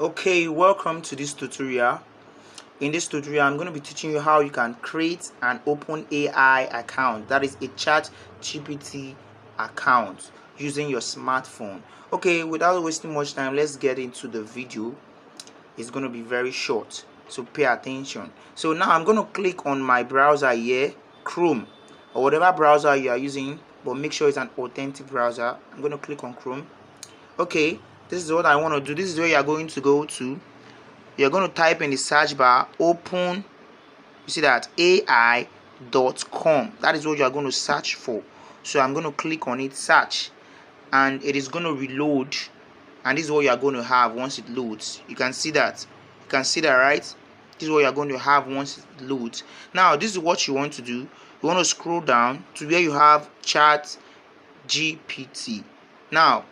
Okay, welcome to this tutorial. In this tutorial, I'm going to be teaching you how you can create an OpenAI account, that is a ChatGPT account, using your smartphone. Okay, without wasting much time, let's get into the video. It's going to be very short, so pay attention. So now I'm going to click on my browser here, Chrome, or whatever browser you are using, but make sure it's an authentic browser. I'm going to click on Chrome. Okay, this is what I want to do. This is where you are going to go to. You're going to type in the search bar open, you see that ai.com. That is what you are going to search for. So I'm going to click on it, search, and it is going to reload, and this is what you are going to have once it loads. You can see that, right? This is what you are going to have once it loads. Now this is what you want to do. You want to scroll down to where you have ChatGPT. Now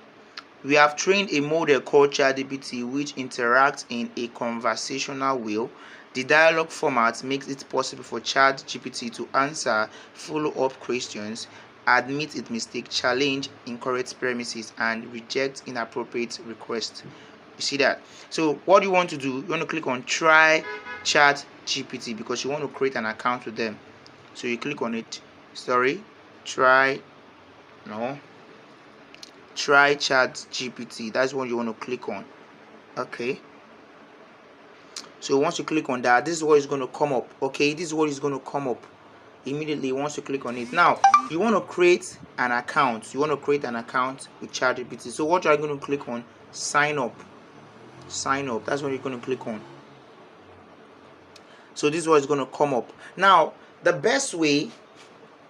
we have trained a model called ChatGPT which interacts in a conversational way. The dialogue format makes it possible for ChatGPT to answer follow-up questions, admit its mistake, challenge incorrect premises, and reject inappropriate requests. You see that? So what you want to do, you want to click on Try ChatGPT because you want to create an account with them. So you click on it. Try ChatGPT. That's what you want to click on. Okay, so once you click on that, this is what is going to come up. Okay, this is what is going to come up immediately once you click on it. Now you want to create an account. with ChatGPT. So what you are going to click on? Sign up. That's what you're going to click on. So this is what is going to come up. Now the best way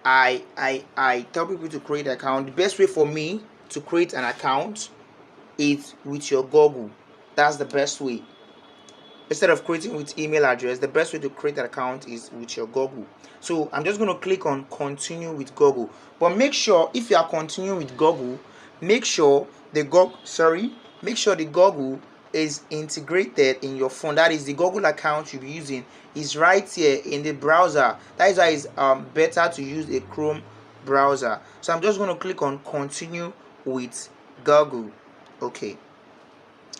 I tell people to create an account, the best way for me to create an account is with your Google. That's the best way. Instead of creating with email address, the best way to create an account is with your Google. So I'm just going to click on continue with Google. But make sure if you are continuing with Google, make sure the Google is integrated in your phone. That is, the Google account you'll be using is right here in the browser. That is why it's better to use a Chrome browser. So I'm just going to click on continue with Google. Okay,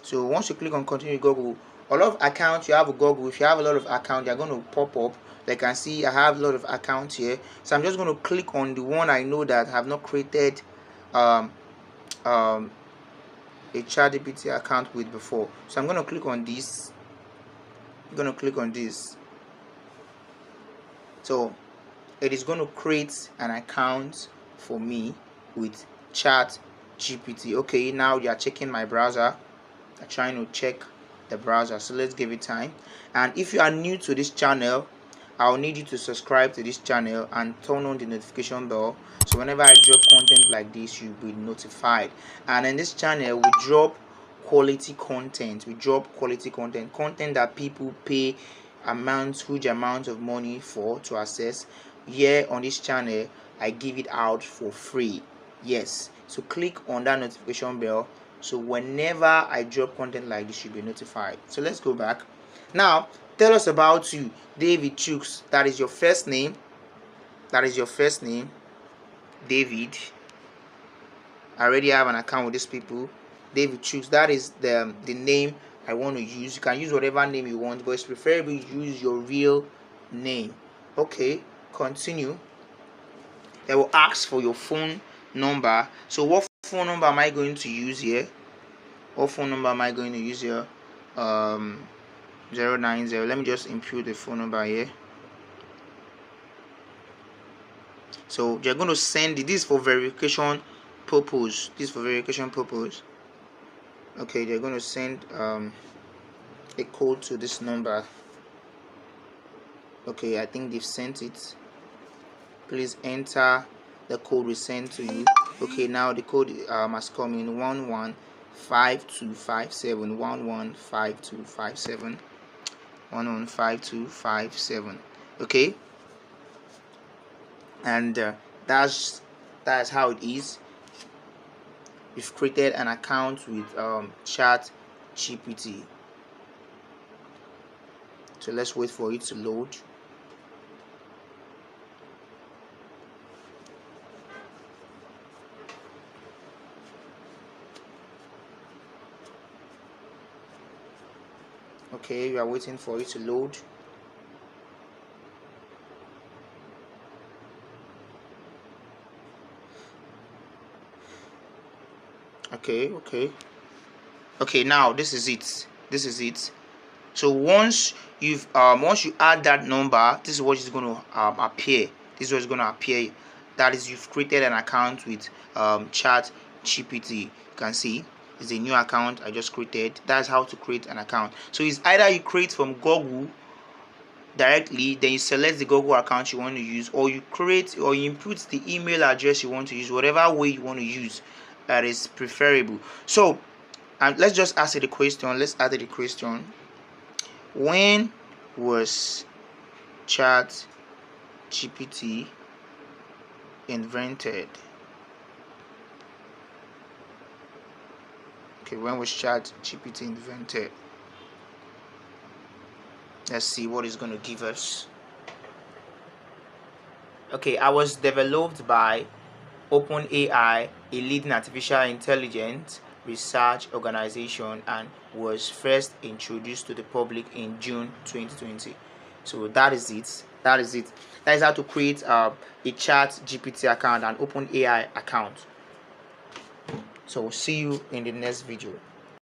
so once you click on continue with Google, a lot of accounts you have with Google, if you have a lot of accounts, they're going to pop up. Like I can see I have a lot of accounts here, so I'm just going to click on the one I know that I have not created a ChatGPT account with before. So I'm going to click on this. So it is going to create an account for me with ChatGPT. Okay, now you are checking my browser. I'm trying to check the browser, so let's give it time. And if you are new to this channel, I'll need you to subscribe to this channel and turn on the notification bell, so whenever I drop content like this, you'll be notified. And in this channel, we drop quality content. Content that people pay huge amounts of money for to access. Here on this channel, I give it out for free. Yes, so click on that notification bell, so whenever I drop content like this, you'll be notified. So let's go back. Now tell us about you. David Chooks, that is your first name. David. I already have an account with these people. David Chooks, that is the name I want to use. You can use whatever name you want, but it's preferable use your real name. Okay, continue. They will ask for your phone number. So what phone number am I going to use here? 090. Let me just input the phone number here. So you're going to send it. This for verification purpose. Okay, they're going to send a code to this number. Okay, I think they've sent it. Please enter the code we sent to you. Okay, now the code has come in 115257. 115257. Okay, and that's how it is. We've created an account with ChatGPT. So let's wait for it to load. Okay, we are waiting for it to load. Okay, now this is it. So once you add that number, this is what is going to appear. This is what is going to appear. That is, you've created an account with ChatGPT. You can see it's a new account I just created. That's how to create an account. So it's either you create from Google directly, then you select the Google account you want to use, or you create or you input the email address you want to use, whatever way you want to use that is preferable. So let's just ask the question. Let's add the question. When was ChatGPT invented? Okay, when was ChatGPT invented? Let's see what it's going to give us. Okay, I was developed by OpenAI, a leading artificial intelligence research organization, and was first introduced to the public in June 2020. So that is it. That is how to create a ChatGPT account and OpenAI account. So see you in the next video.